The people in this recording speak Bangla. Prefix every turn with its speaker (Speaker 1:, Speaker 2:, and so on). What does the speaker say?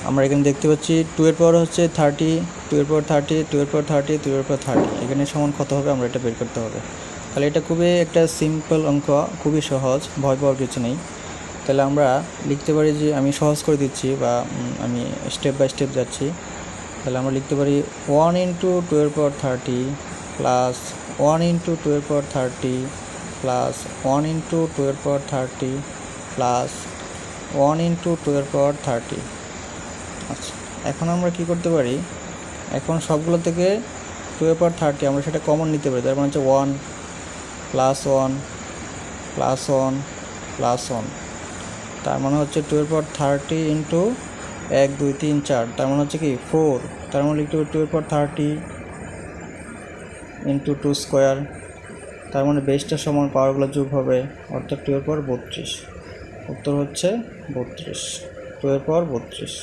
Speaker 1: আমরা এখানে দেখতে পাচ্ছি 2 এর পাওয়ার হচ্ছে 30, 2 এর পাওয়ার 30, 2 এর পাওয়ার 30, 2 এর পাওয়ার 30, এখানে সমান কত হবে আমরা এটা বের করতে হবে। তাহলে এটা খুবই একটা সিম্পল অঙ্ক, খুবই সহজ, ভয় পাওয়ার কিছু নেই। তাহলে আমরা লিখতে পারি যে আমি সহজ করে দিচ্ছি বা আমি স্টেপ বাই স্টেপ যাচ্ছি। তাহলে আমরা লিখতে পারি 1 ইন্টু 2 এর পাওয়ার 30 প্লাস 1 ইন্টু 2 এর পাওয়ার 30 প্লাস 1 ইন্টু 2 এর পাওয়ার 30 প্লাস 1 ইন্টু 2 এর পাওয়ার 30। আচ্ছা, এখন আমরা কি করতে পারি, এখন সবগুলো থেকে 2 এর পাওয়ার 30 আমরা সেটা কমন নিতে পারি। তার মানে হচ্ছে 1 প্লাস 1 প্লাস 1 প্লাস 1, তার মানে হচ্ছে 2 এর পাওয়ার 30 ইন্টু 1 2 3 4, তার মানে হচ্ছে কি 4। তার মানে লিখতে হবে 2 এর পাওয়ার 30 ইন্টু 2 স্কোয়ার, তার মানে বেসটার সমান পাওয়ারগুলো যোগ হবে, অর্থাৎ 2 এর পাওয়ার 32। উত্তর হচ্ছে 32, 2 এর পাওয়ার 32।